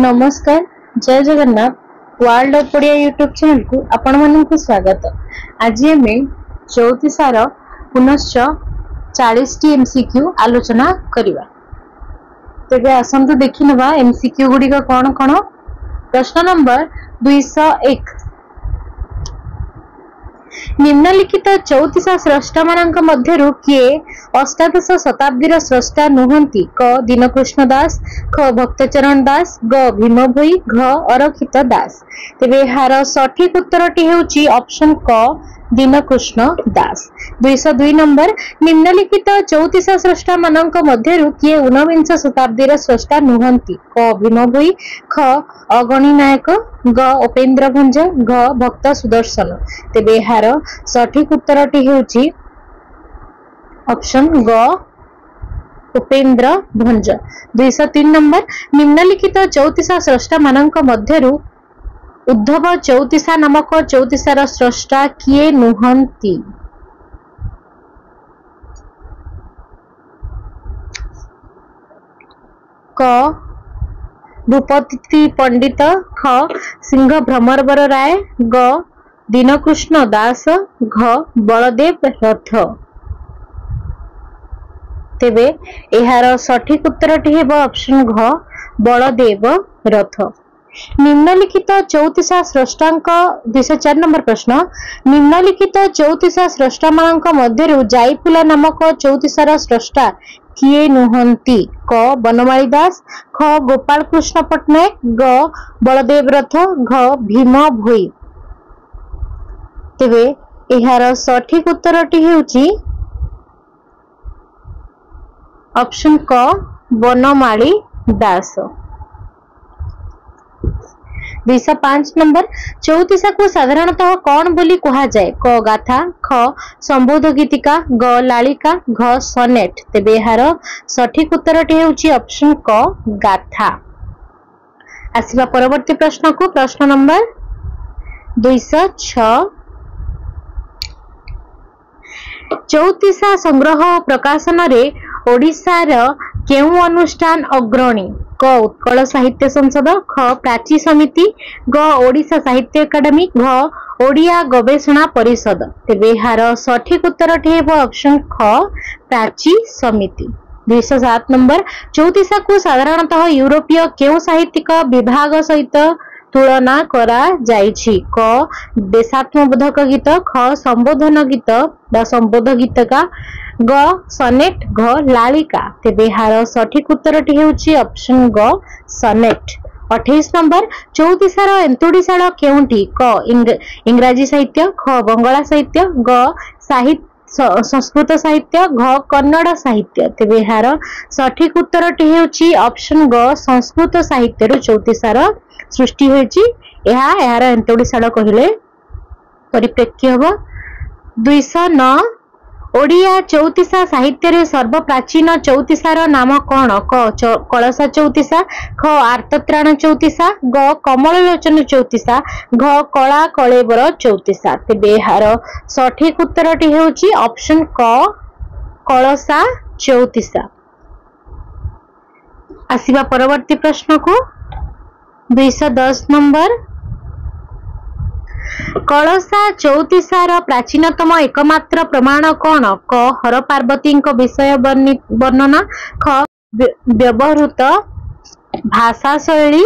नमस्कार जय Jagannath world of Odia YouTube channel को आपण मानक स्वागत। आज आम चौतीसार पुनश्च 40 टी एमसीक्यू आलोचना करवा। तेबे आसंतु देखि नबा एमसीक्यू गुडी कौन कौन। प्रश्न नंबर 201 निम्नलिखित 34 स्रष्टा मानक मध्यरु किए अष्टादश शताब्दीर स्रष्टा नुहंती? क दीनकृष्ण दास, ख भक्तचरण दास, ग भीम भोई, घ अरखित दास। तेबे यार सठिक उत्तरटी हेउची ऑप्शन क दीनकृष्ण दास। 202 नंबर निम्नलिखित 34 स्रष्टा मानक मध्यरु किए ऊनविंश शताब्दीर स्रष्टा नुहंती? क भीम भोई, ख अगणी नायक, ग उपेन्द्र भंज, घ भक्त सुदर्शन। तेबे यार सठिक उत्तरटी हेउची ऑप्शन ग उपेन्द्र भंज। 203 नंबर निम्नलिखित 34 स्रष्टा मानक मध्यरु उद्धव चौतीसा नामक 34 स्रष्टा किए नुहंती? क भूपति पंडित, ख सिंह भ्रमरवर राय, ग दीनकृष्ण दास, घ बलदेव रथ। तेबे एहार सठिक उत्तरटी हेबो ऑप्शन घ बलदेव रथ। निम्नलिखित 34 स्रष्टांक 204 नंबर प्रश्न निम्नलिखित 34 स्रष्टा मानक मध्यरु जाईपुला नामक 34 स्रष्टा किए नुहंती? क बनमाली दास, ख गोपाल कृष्ण पट्टनायक, ग बलदेव रथ, घ भीम भोई। तेबे एहार सठिक उत्तरटी हेउची ऑप्शन क बनमाली दास। 205 नंबर 34 को साधारणतः कौन बोली कहा जाए? क गाथा, ख संबोध गीतिका, ग लालिका, घ सनेट। तेबे यार सठिक उत्तरटी हेउची ऑप्शन क गाथा। आसिबा परवर्ती प्रश्न को प्रश्न नंबर 206 34 संग्रह प्रकाशन रे ओडिसा र केउ अनुष्ठान अग्रणी? क उत्कल साहित्य संसद, ख प्राची समिति, ग ओडिशा साहित्य एकाडेमी, घ ओडिया गवेषणा परिषद। तेबे यार सठिक उत्तरटी हेबो ऑप्शन ख प्राची समिति। 207 नंबर 34 को साधारणतः यूरोपीय केउ साहित्यिक विभाग सहित तुलना करा जाइछि? क देशात्मबोधक गीत, ख संबोधन गीत बा संबोध गीतका, ग सनेट, घ लालिका। तेबे यार सठिक उत्तरटी हेउछि ऑप्शन ग सनेट। 28 नंबर 34 एंतुड़ीशाला केउंटी? क इंग्राजी साहित्य, ख बंगला साहित्य, ग साहित्य संस्कृत साहित्य, घ कन्नड़ साहित्य। तेबे यार सठिक उत्तरटी हेउछि ऑप्शन ग संस्कृत साहित्य रु 34 सृष्टि होइछि। यार एंतुड़ीशाला कहिले परिप्रेक्ष्य हबो। 209 ओडिया 34 साहित्य रे सर्वप्राचीन 34 नाम कौन? क कलसा 34, ख आर्तत्राण 34, ग कमललोचन 34, घ कला कलेबर 34। तेबे यार सठिक उत्तरटी हेउची ऑप्शन क कलसा 34। आसिबा परवर्ती प्रश्न को 210 नंबर कलसा 34 प्राचीनतम एकमात्र प्रमाण कौन? क हर पार्वती विषय वर्णना, ख व्यवहृत भाषा शैली,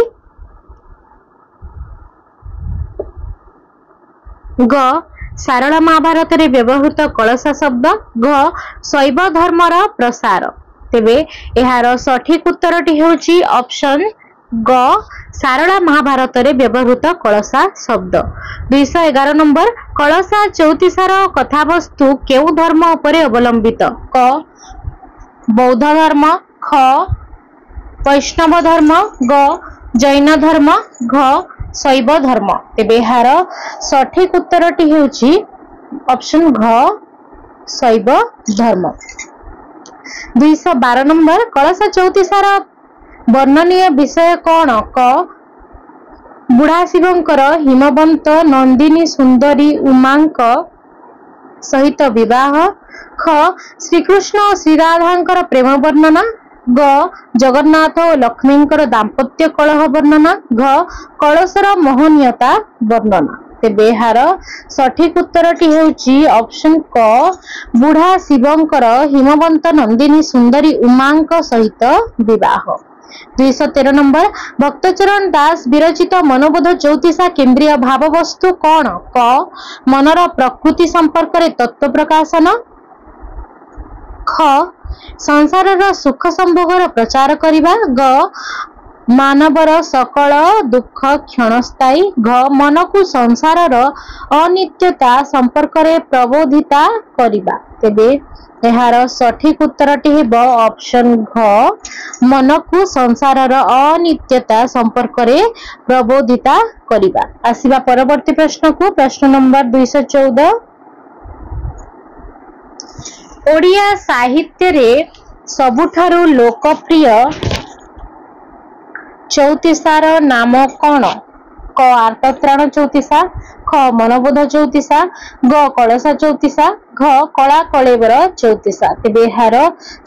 ग सारला महाभारत रे व्यवहृत कलसा शब्द, घ शैव धर्मर प्रसार। तेबे एहार सठिक उत्तरटी हेउची ऑप्शन ग सारला महाभारत रे व्यवहृत कलसा शब्द। 211 नंबर कलसा 34 कथावस्तु केउ धर्म उपरे अवलंबित? क बौद्ध धर्म, ख वैष्णव धर्म, ग जैन धर्म, घ शैव धर्म। तेबे यार सठिक उत्तरटी हेउची ऑप्शन घ शैव धर्म। 212 नंबर कलसा 34 वर्णनीय विषय कौन? क बुढ़ा शिवंकर हिमवंत नंदिनी सुंदरी उमांक सहित विवाह, ख श्रीकृष्ण और श्रीराधांकर प्रेम वर्णना, ग जगन्नाथ और लक्ष्मी दाम्पत्य कलह वर्णना घ कलशर मोहनीयता वर्णना तेबे यार सठिक उत्तरटी हेउची ऑप्शन क बुढ़ा शिवंकर हिमवंत नंदिनी सुंदरी उमांक सहित विवाह 213 नंबर भक्तचरण दास विरचित मनोबोध ज्योतिषा केन्द्रीय भाववस्तु कौन क मनर प्रकृति संपर्क रे तत्व प्रकाशन ख संसार सुख संभोगर प्रचार करिबा ग मानवर सकल दुख क्षणस्थायी घ मन को संसार अनित्यता संपर्क रे प्रबोधिता करिबा तेबे यार सठिक उत्तरटी हेबो ऑप्शन घ मन को संसार अनित्यता संपर्क रे प्रबोधिता करिबा आसीबा परवर्ती प्रश्न को प्रश्न नंबर 214 ओडिया साहित्य रे सबुठारु लोकप्रिय चौतिसार नाम कौन क आर्तत्राण चौतिसा ख मनबोध चौतिसा ग कलसा चौतिसा घ कला कलेवर चौतिसा तेबे यार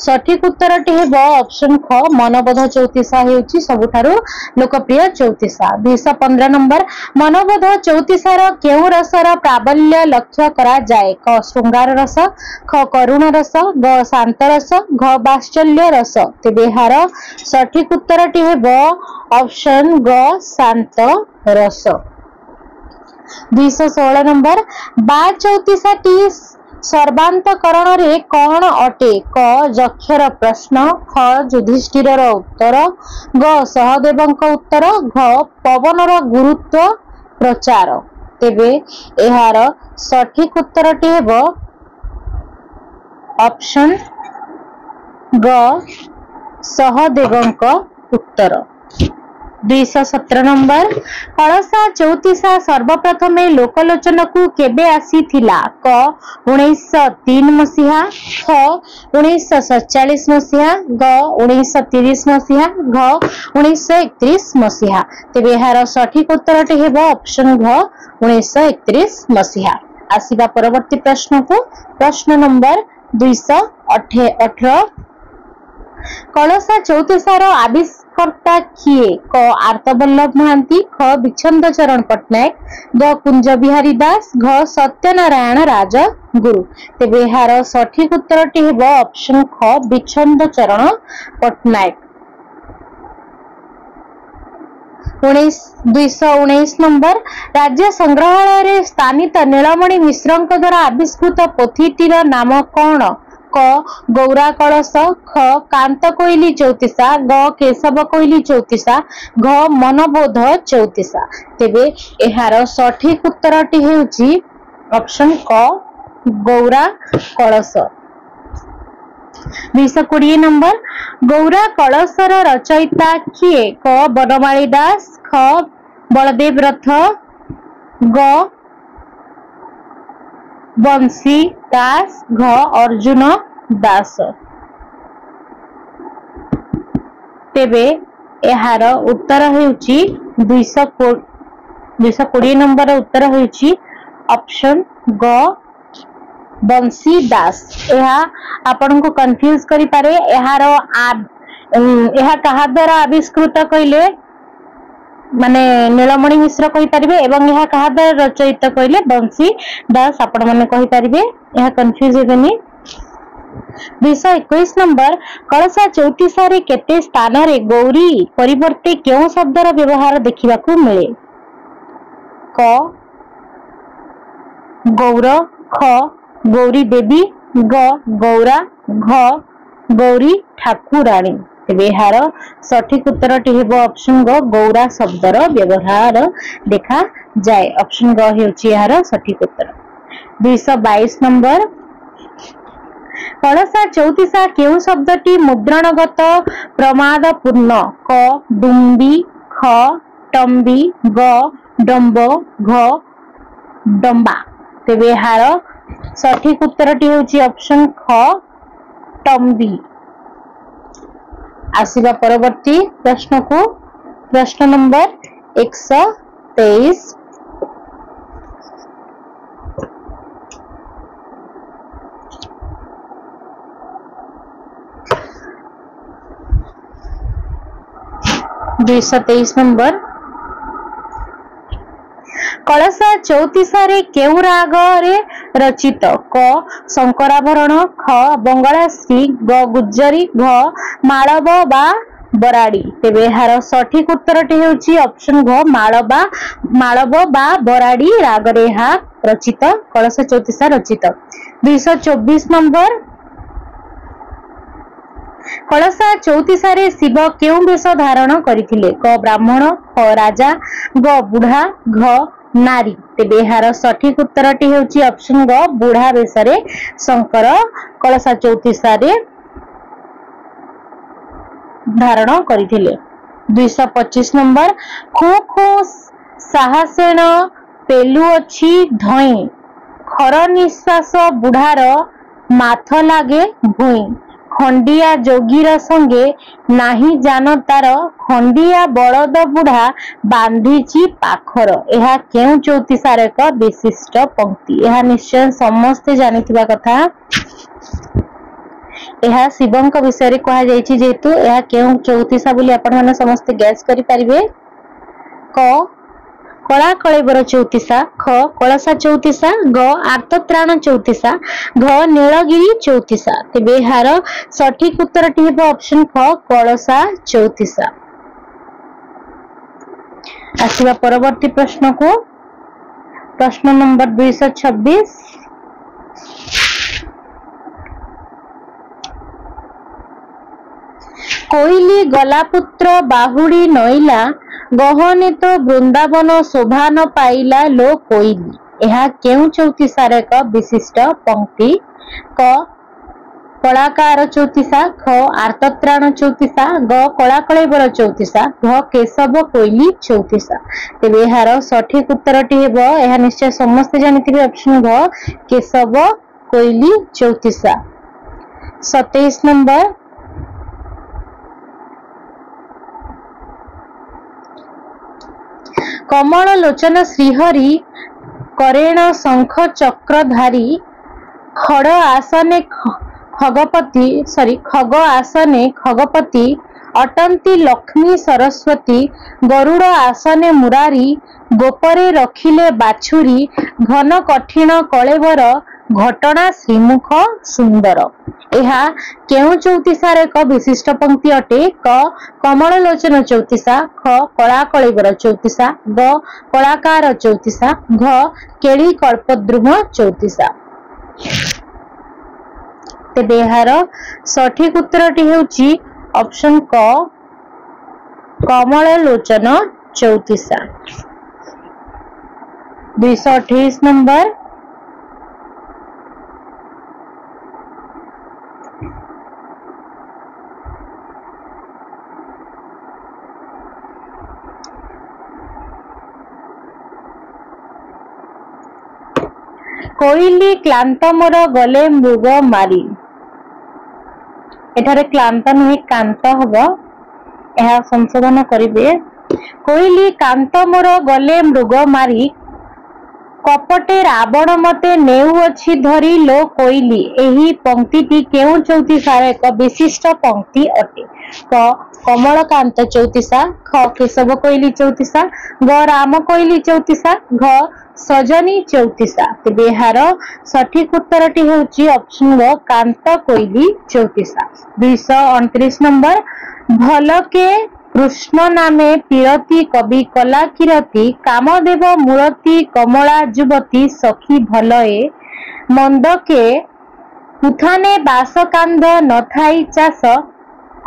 सठिक उत्तरटी हेबो ऑप्शन ख मनबोध चौतिसा हेउची सबुठारु लोकप्रिय चौतिसा 215 नंबर मनबोध चौतिसार केउ रसर प्राबल्य लक्ष्य करा जाए क शृंगार रस ख करुण रस ग शांत रस घ वात्सल्य रस तेबे यार सठिक उत्तरटी हेबो ऑप्शन ग शांत रस 216 नंबर बा चौतिसाटी सर्वांतकरण रे कौन अटे क जक्षर प्रश्न ख युधिष्ठिर उत्तर ग सहदेवंक उत्तर घ पवनर गुरुत्व प्रचार तेबे यार सठिक उत्तरटी हेबो ऑप्शन ग सहदेवंक उत्तर 217 नंबर कलसा चौतिसा सर्वप्रथमे लोकलोचन को केबे आसी थिला क 1903 मसीहा ख 1947 मसीहा ग 1930 मसीहा घ 1931 मसीहा तेबे यार सठिक उत्तरटी हेबो ऑप्शन घ 1931 मसीहा आसीबा परवर्ती प्रश्न को प्रश्न नंबर 218 कलसा चौतिसार आविष्कर्ता किए क आर्तवल्लभ महांती ख विच्छंद चरण पट्टनायक ग कुंज बिहारी दास घ सत्यनारायण राज गुरु तेबे यार सठिक उत्तरटी हेबो ऑप्शन ख विच्छंद चरण पट्टनायक 219 नंबर राज्य संग्रहालय रे स्थानित नीलमणि मिश्रଙ୍କ द्वारा आविष्कृत पोथीटीर नाम कौन क गौरा कलश ख कांत कोइली चौतिसा ग केशव कोइली चौतिसा घ मनबोध चौतिसा तेबे एहार सठिक उत्तरटी हेउची ऑप्शन क गौरा कलश 220 नंबर गौरा कलशर रचयिता किए क बनमाली दास ख बलदेव रथ ग बंशी दास घ अर्जुन दास तेबे एहार उत्तर हेउची 220 नंबर उत्तर हेउची ऑप्शन ग बंशी दास एहा आपन को कंफ्यूज करि पारे एहार एहा कहा द्वारा आविष्कृत कइले माने नीलमणि मिश्र कहि परिबे एवं एहा कहा द्वारा रचयित कइले बंशी दास आपण माने कहि परिबे एहा कंफ्यूज हेबेनी 221 नंबर कलसा चौतिसा रे केते स्थान रे गौरी परिवर्ते केउ शब्दर व्यवहार देखिबाकू मिले क गौर ख गौरी देवी ग गौरा घ गौरी ठाकुराणी तेबे यार सठिक उत्तरटी हेबो ऑप्शन ग गौरा शब्दर व्यवहार देखा जाए ऑप्शन ग हेउची यार सठिक उत्तर 222 नंबर कलसा चौतिसा केउ शब्दटी मुद्रणगत प्रमादपूर्ण क डुम्बी ख टम्बी ग डम्ब घ डम्बा तेबे यार सठिक उत्तरटी हेउची ऑप्शन ख टम्बी आसीबा परवर्ती प्रश्न को प्रश्न नंबर 123 223 नंबर कलसा चौतीसारे केउ राग रे रचित क शंकराभरण ख बंगलाश्री ग गुज्जरी घ माळव बा बराड़ी तेबे यार सठिक उत्तरटी हेउची ऑप्शन घ माळव बा बराड़ी राग रे हा रचित कलसा चौतीसा रचित 224 नंबर कलसा चौतीसारे शिव केउ वेश धारण करथिले क ब्राह्मण ख राजा ग बुढ़ा घ नारी तेबे यार सठिक उत्तरटी हेउची ऑप्शन ग बुढ़ा वेशरे शंकर कलसा चौतीसारे धारण करथिले 225 नंबर खो खो साहसेन पेलु अछि धई खर निश्वास बुढ़ार माथ लागे भुई खंडिया जोगीर संगे नाही जान तार खंडिया बलद बुढ़ा बांधीची पाखर यह केउ चौतीसार एक विशिष्ट पंक्ति यह निश्चय समस्ते जानिथिबा कथा यह शिवंक विषय कहा जायछि जेतु यह केउ चौतीसा बोली आपण माने समस्त गैस करि परिबे क कला कलेबर चौतीसा ख कलसा चौतीसा ग आर्तत्राण चौतीसा घ नीलगिरी चौतीसा तेबे यार सठिक उत्तरटी हेबो ऑप्शन ख कलसा चौतीसा आसीबा परवर्ती प्रश्न को प्रश्न नंबर 226 कोइली गला पुत्र बाहुड़ी नईला गहने तो वृंदावन शोभा न पाइला लो कोइली यह केउ चौतीसार एक विशिष्ट पंक्ति क कलाकार चौतीसा ख आर्तत्राण चौतीसा ग कलाकलेबर चौतीसा घ केशव कोइली चौतीसा तेबे यार सठिक उत्तरटी हेबो यह निश्चय समस्त जानिथिबे ऑप्शन घ केशव कोइली चौतीसा 27 नंबर कमल लोचन श्रीहरि करेण शंख चक्रधारी खड़ आसने खग आसने खगपति अटंती लक्ष्मी सरस्वती गरुड़ आसने मुरारी गोपरे रखिले बाछुरी घन कठिन कलेबर घटना श्रीमुख सुंदर यह केउ चौतीसार एक विशिष्ट पंक्ति अटे क कमल लोचन चौतीसा ख कला कलेबर चौतीसा ग कलाकार चौतीसा घ केड़ी कल्पद्रुम चौतीसा तेबे यार सठिक उत्तरटी हेउची ऑप्शन क कमल लोचन चौतीसा 228 नंबर कोइली क्लांत मोर गले मृग मारी एठारे क्लांत नुहे कांत हबो यह संशोधन करिवे कोइली कांत मोर गले मृग मारी कपटे रावण मते नेउ अछि धरी लो कोइली एही पंक्तिटी केउ चौतीसार एक विशिष्ट पंक्ति अटे क कमलकांत चौतीसा ख केशव कोइली चौतीसा ग राम कोइली चौतीसा घ सजनी चौतीसा तेबे यार सठिक उत्तरटी हेउची ऑप्शन ग कांत कोइली चौतीसा 229 नंबर भलके कृष्ण नामे पीरती कवि कला किरती कामदेव मूर्ति कमला युवती सखी भलए मंदके पुथाने बासकांध नथाई चाष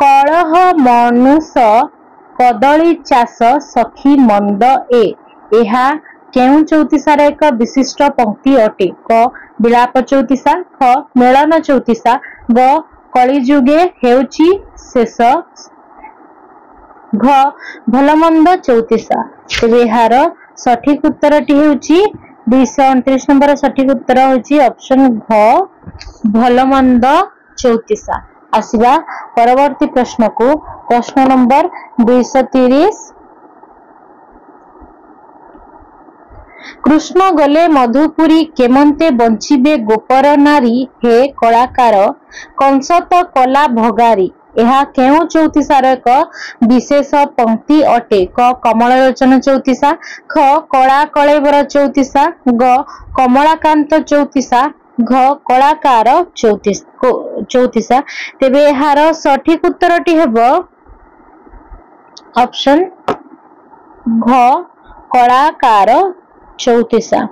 कलह मनुष कदली चाष सखी मंद ए एहा केउ चौतीसार एक विशिष्ट पंक्ति अटे क विलाप चौतीसा ख मेलन चौतीसा ग कलिजुगे हेउची शेष घ भलमंद चौतीसा तेबे यार सठिक उत्तरटी हेउची 229 नंबर सठिक उत्तर होची ऑप्शन घ भलमंद चौतीसा आसीबा परवर्ती प्रश्न को प्रश्न नंबर 230 कृष्ण गले मधुपुरी केमंते बंचिबे गोपर नारी हे कलाकार कंस तो कला भगारी ଏହା କେଉଁ ଚଉତିଶାର ଏକ विशेष पंक्ति अटे? क कमल लोचन चौतिसा, ख कला कलेवर चौतिसा, ग कमलाकांत चौतिसा, घ कलाकार चौतिसा। तेबे एहार सठिक उत्तरटी हेबो ऑप्शन घ कलाकार चौतिसा।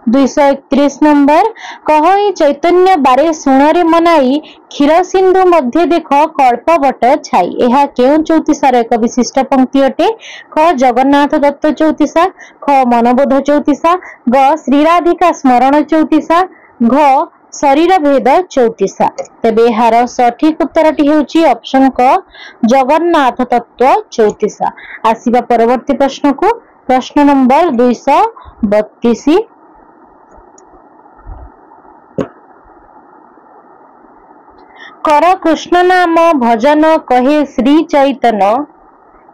231 नंबर कह चैतन्य बारे सुणरे मनाई क्षीर सिंधु मध्य देख कल्पवट छाई। यह केउ चौतिसार एक विशिष्ट पंक्ति अटे? ख जगन्नाथ दत्त चौतिसा, ख मनबोध चौतिसा, ग श्रीराधिका स्मरण चौतिसा, घ शरीर भेद चौतिसा। तेबे यार सठिक उत्तरटी हेउची ऑप्शन क जगन्नाथ तत्व चौतिसा। आसीबा परवर्ती प्रश्न को, प्रश्न नंबर 232। कर कृष्ण नाम भजन कहे श्री चैतन्य,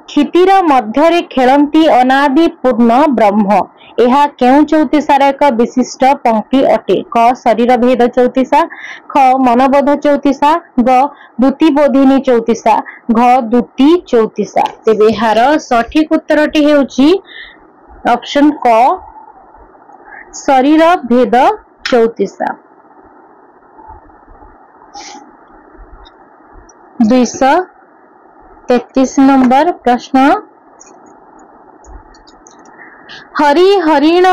क्षितिर मध्यरे खेलंती अनादि पूर्ण ब्रह्म। यह केउ चौतिसार एक विशिष्ट पंक्ति अटे? क शरीर भेद चौतिसा, ख मनबोध चौतिसा, ग द्युतिबोधिनी चौतिसा, घ द्युति चौतिसा। तेबे यार सठिक उत्तरटी हेउची ऑप्शन क शरीर भेद चौतिसा। 233 नंबर प्रश्न हरि हरिण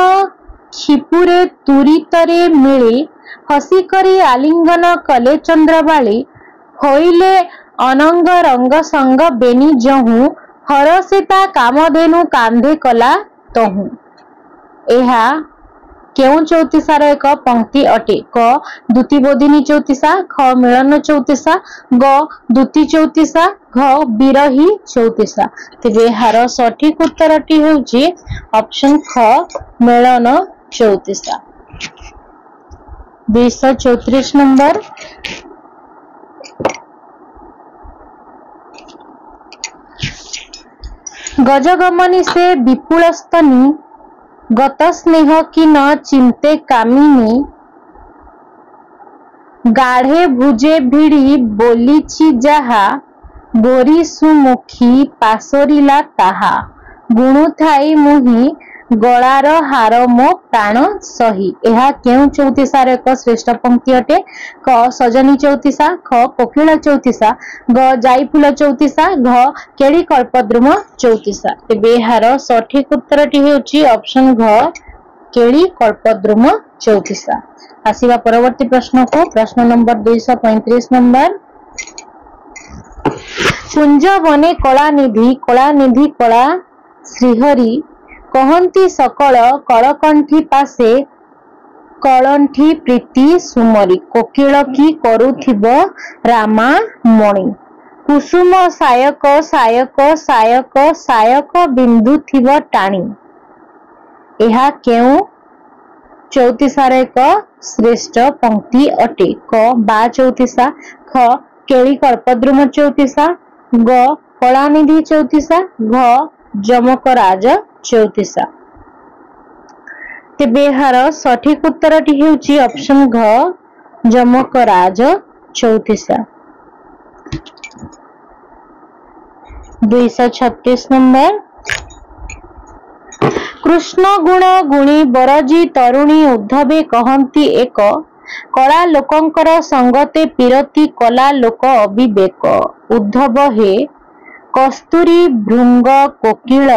क्षिपुरे तुरितरे मिले, हसी करी आलिंगन कले चंद्रबाली, होइले अनंग रंग संग बेनी जहू, हरसेता कामधेनु कांधे कला तहू। एहा केउ चौतिसार एक पंक्ति अटे? क द्युतिबोधिनी चौतिसा, ख मिलन चौतिसा, ग द्युति चौतिसा, घ बिरही चौतिसा। तेबे यार सठिक उत्तरटी हेउची ऑप्शन ख मिलन चौतिसा। 234 नंबर गजगमनी से विपुल स्तनी, गत स्नेह की न चिंते कामिनी, गाढ़े भुजे भिड़ी बोलीची जहा, गोरी सुमुखी पासोरिला ताहा, गुणु थाई मुही गलार हार मो प्राण सही। यह केउ चौतिसार एक श्रेष्ठ पंक्ति अटे? क सजनी चौतिसा, ख कोकिला चौतिसा, ग जाईफुल चौतिसा, घ केड़ी कल्पद्रुम चौतिसा। तेबे यार सठिक उत्तरटी हेउची ऑप्शन घ केड़ी कल्पद्रुम चौतिसा। आसीबा परवर्ती प्रश्न को, प्रश्न नंबर 235 नंबर कुंज बने कलानिधि कला श्रीहरि, कहंती सकल कलकंठी पासे कलंठी प्रीति सुमरी, कोकिल की करुथिब रामा मणि, कुसुम सायक सायक सायक सायक बिंदु थिब टाणी। यह केउ चौतिसार एक श्रेष्ठ पंक्ति अटे? क बा चौतिसा, ख केली कल्पद्रुम चौतिसा, ग कलानिधि चौतिसा, घ जमकराज चौतिसा। तेबे यार सठिक उत्तरटी हेउची ऑप्शन घ जमकराज चौतिसा। 236 नंबर कृष्ण गुण गुणी बरजी तरुणी उद्धवे कहंती एक, कला लोकंकर संगते पीरती कला लोक अविवेक। उद्धव हे कस्तूरी भृंग कोकिल,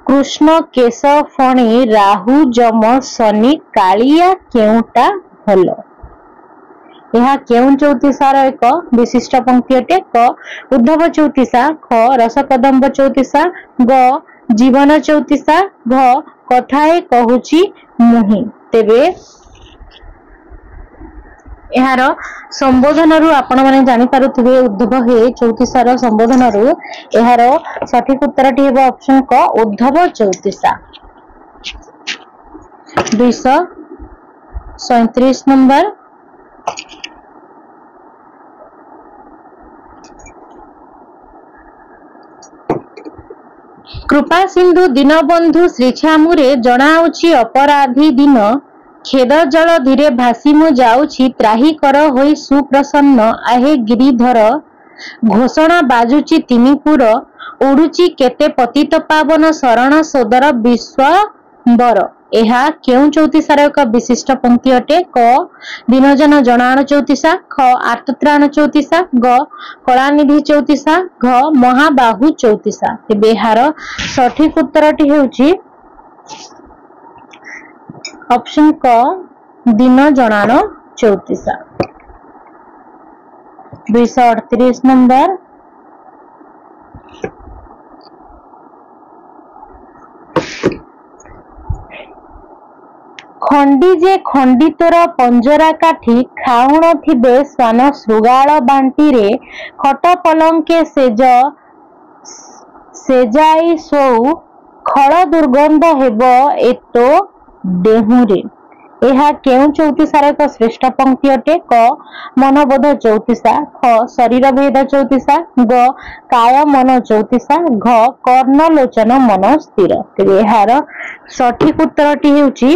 कृष्ण केश फणी राहु जम शनि, कालिया केउटा भल। यह केउ चौतिसार एक विशिष्ट पंक्ति अटे? क उद्धव चौतिसा, ख रसकदम्ब चौतिसा, ग जीवन चौतिसा, घ कथाए कहूची मुहि। तेबे यार संबोधन रु आपण माने जानि पारुथिबे उद्धव हे चौतिसार संबोधन रु यार सठिक उत्तरटी हेबो ऑप्शन क उद्धव चौतिसा। 237 नंबर कृपा सिंधु दीनबंधु श्रीछामुरे जणाउची अपराधी दिन, खेद जल धीरे भासी मु जाउची त्राही कर होई सुप्रसन्न आहे गिरिधर, घोषणा बाजुची तिमिपुर उड़ुची केते पतित पावन शरण सोदर विश्वंबर यह केउ चौतीसार एक विशिष्ट पंक्ति अटे क दिनजन जनाण चौतीसा ख आर्तत्राण चौतीसा ग कलानिधि चौतीसा घ महाबाहु चौतीसा। तेबे एहार सठिक उत्तरटी हेउची ऑप्शन क दिन जनाण चौतीसा। 238 नंबर खंडी जे खंडितर पंजरा काठी खाउण थिबे स्वान श्रुगाल बांटी रे खट पलंके सेजाई सोउ खळ दुर्गंध हेब एतो डेहुरे यह केउ चौतीसार एक श्रेष्ठ पंक्ति अटे क मनबोध चौतीसा ख शरीर भेद चौतीसा ग काय मन चौतीसा घ कर्णलोचन मन स्थिर। तेबे एहार सठिक उत्तरटी हेउची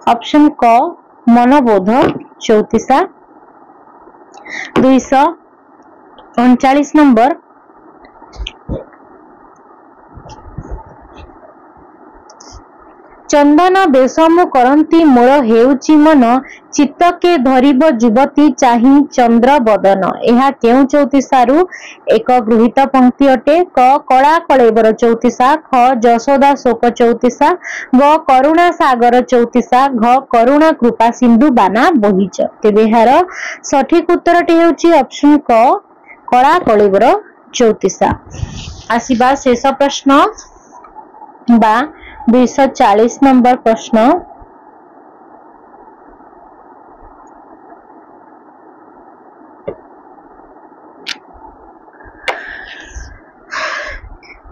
ऑप्शन क मनबोध चौतीसा। 239 नंबर चंदन बेसम करंती मोर हेउची मन चित्तके धरिब युवती चाहि चंद्र बदन यह केउ चौतीसारु एक गृहीत पंक्ति अटे क कला कलेबर चौतीसा ख जशोदा शोक चौतीसा ग करुणा सागर चौतीसा घ करुणा कृपा सिंधु बाना बहिच। तेबे एहार सठिक उत्तरटी हेउची ऑप्शन क कला कलेबर चौतीसा। आसीबा शेष प्रश्न बा 240 नंबर प्रश्न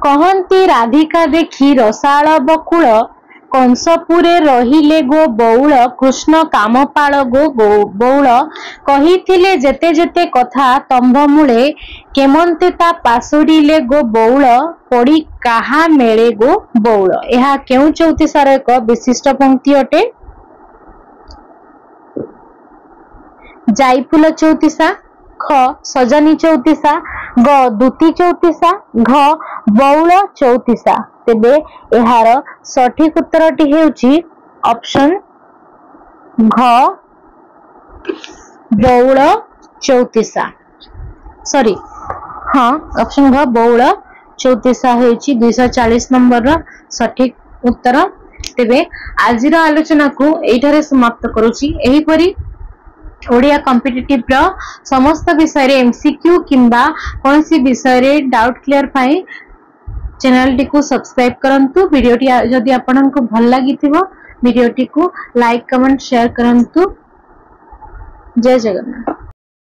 कहंती राधिका देखी रसाल बकुल कंसपुरे रहिले गो बौल कृष्ण कामपाल गो बौल कहिथिले जेते जेते कथा तंभ मूले केमंते ता पासुरिले गो बौल पड़ी काहा मेले गो बौल यह केउ चौतीसार एक विशिष्ट पंक्ति अटे जाइफुल चौतीसा ख सजनी चौतीसा ग दूती चौतीसा घ बौल चौतीसा। तेबे एहार सठिक उत्तरटी हेउची ऑप्शन घ बौल चौतीसा सॉरी हाँ ऑप्शन घ बौल चौतीसा हेउची 240 नंबर रा सठिक उत्तर। तेबे आजिर आलोचना को एठारे समाप्त करूची। एही परी ओडिया कॉम्पिटिटिव रो समस्त विषय रे एमसीक्यू किंबा कोनसी विषय रे डाउट क्लियर पाई चैनल टी को सब्सक्राइब करंतु। वीडियो टी जदि आपनन को भल लागिथिबो वीडियो टी को लाइक कमेंट शेयर करंतु। जय जगन्नाथ।